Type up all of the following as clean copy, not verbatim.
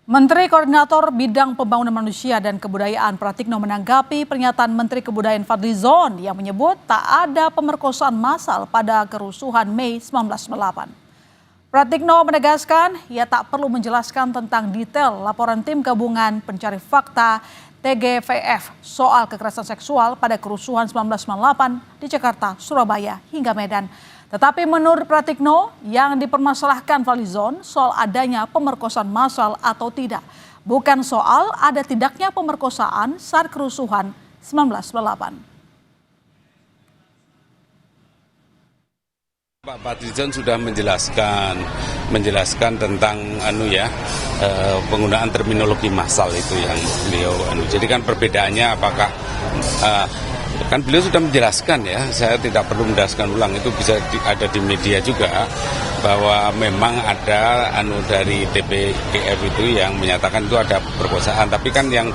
Menteri Koordinator Bidang Pembangunan Manusia dan Kebudayaan Pratikno menanggapi pernyataan Menteri Kebudayaan Fadlizon yang menyebut tak ada pemerkosaan massal pada kerusuhan Mei 1998. Pratikno menegaskan ia tak perlu menjelaskan tentang detail laporan tim gabungan pencari fakta TGVF soal kekerasan seksual pada kerusuhan 1998 di Jakarta, Surabaya hingga Medan. Tetapi menurut Pratikno, yang dipermasalahkan Fadlizon soal adanya pemerkosaan massal atau tidak, bukan soal ada tidaknya pemerkosaan saat kerusuhan 1998. Pak Fadlizon sudah menjelaskan tentang penggunaan terminologi massal itu yang beliau Jadi kan perbedaannya apakah kan beliau sudah menjelaskan ya, saya tidak perlu menjelaskan ulang, itu bisa ada di media juga bahwa memang ada dari TPGF itu yang menyatakan itu ada perkosaan, tapi kan yang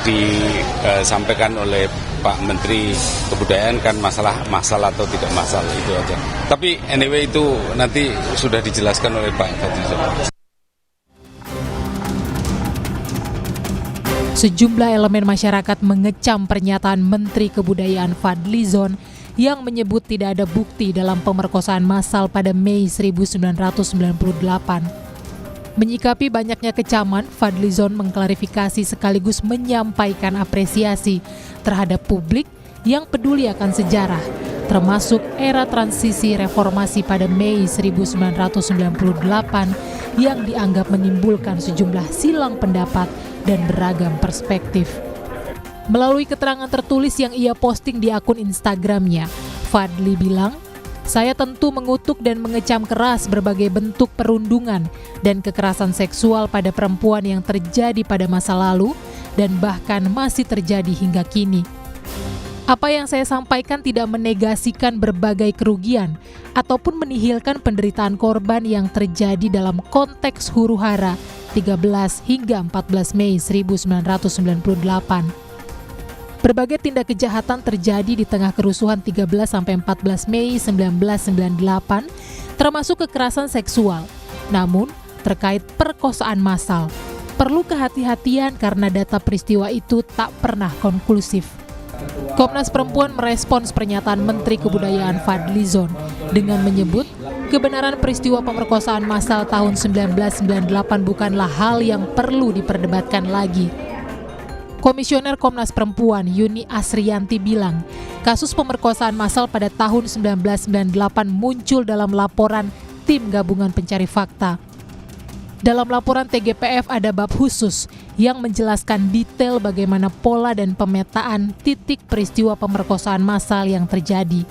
disampaikan oleh Pak Menteri Kebudayaan kan masalah massal atau tidak massal itu aja. Tapi anyway itu nanti sudah dijelaskan oleh Pak Fadlizon. Sejumlah elemen masyarakat mengecam pernyataan Menteri Kebudayaan Fadlizon yang menyebut tidak ada bukti dalam pemerkosaan massal pada Mei 1998. Menyikapi banyaknya kecaman, Fadlizon mengklarifikasi sekaligus menyampaikan apresiasi terhadap publik yang peduli akan sejarah, termasuk era transisi reformasi pada Mei 1998 yang dianggap menimbulkan sejumlah silang pendapat dan beragam perspektif. Melalui keterangan tertulis yang ia posting di akun Instagramnya, Fadli bilang, "Saya tentu mengutuk dan mengecam keras berbagai bentuk perundungan dan kekerasan seksual pada perempuan yang terjadi pada masa lalu dan bahkan masih terjadi hingga kini. Apa yang saya sampaikan tidak menegasikan berbagai kerugian ataupun menihilkan penderitaan korban yang terjadi dalam konteks huru-hara 13 hingga 14 Mei 1998. Berbagai tindak kejahatan terjadi di tengah kerusuhan 13-14 Mei 1998, termasuk kekerasan seksual. Namun, terkait perkosaan massal, perlu kehati-hatian karena data peristiwa itu tak pernah konklusif. Komnas Perempuan merespons pernyataan Menteri Kebudayaan Fadlizon dengan menyebut kebenaran peristiwa pemerkosaan massal tahun 1998 bukanlah hal yang perlu diperdebatkan lagi. Komisioner Komnas Perempuan Yuni Asriyanti bilang, kasus pemerkosaan massal pada tahun 1998 muncul dalam laporan Tim Gabungan Pencari Fakta. Dalam laporan TGPF ada bab khusus yang menjelaskan detail bagaimana pola dan pemetaan titik peristiwa pemerkosaan massal yang terjadi.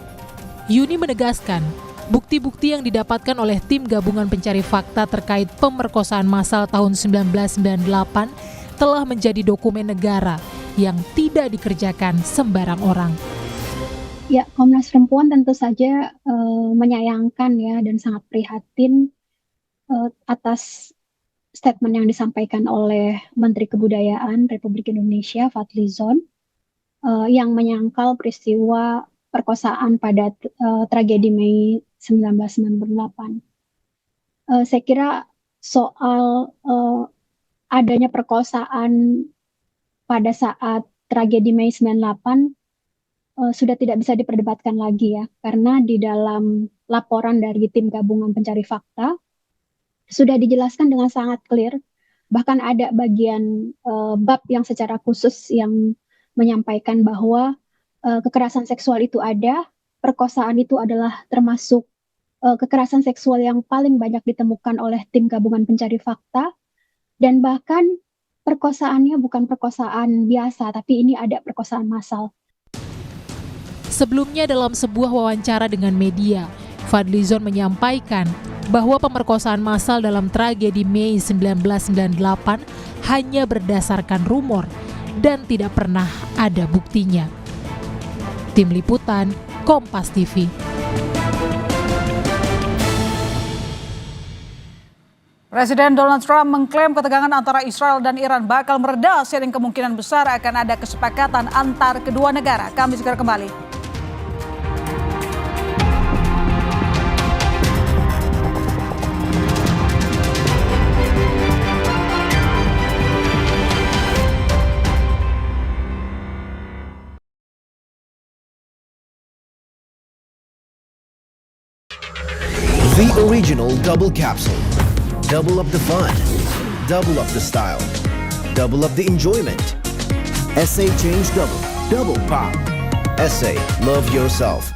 Yuni menegaskan, bukti-bukti yang didapatkan oleh Tim Gabungan Pencari Fakta terkait pemerkosaan massal tahun 1998 telah menjadi dokumen negara yang tidak dikerjakan sembarang orang. Ya, Komnas Perempuan tentu saja menyayangkan ya dan sangat prihatin atas statement yang disampaikan oleh Menteri Kebudayaan Republik Indonesia Fadlizon yang menyangkal peristiwa perkosaan pada tragedi Mei 1998. Saya kira soal adanya perkosaan pada saat tragedi Mei 98 sudah tidak bisa diperdebatkan lagi ya, karena di dalam laporan dari Tim Gabungan Pencari Fakta sudah dijelaskan dengan sangat clear, bahkan ada bagian bab yang secara khusus yang menyampaikan bahwa kekerasan seksual itu ada, perkosaan itu adalah termasuk kekerasan seksual yang paling banyak ditemukan oleh Tim Gabungan Pencari Fakta, dan bahkan perkosaannya bukan perkosaan biasa, tapi ini ada perkosaan massal. Sebelumnya dalam sebuah wawancara dengan media, Fadlizon menyampaikan bahwa pemerkosaan massal dalam tragedi Mei 1998 hanya berdasarkan rumor dan tidak pernah ada buktinya. Tim Liputan, Kompas TV. Presiden Donald Trump mengklaim ketegangan antara Israel dan Iran bakal mereda seiring kemungkinan besar akan ada kesepakatan antar kedua negara. Kami segera kembali. The original double capsule. Double up the fun. Double up the style. Double up the enjoyment. Essay Change Double. Double pop. Essay Love Yourself.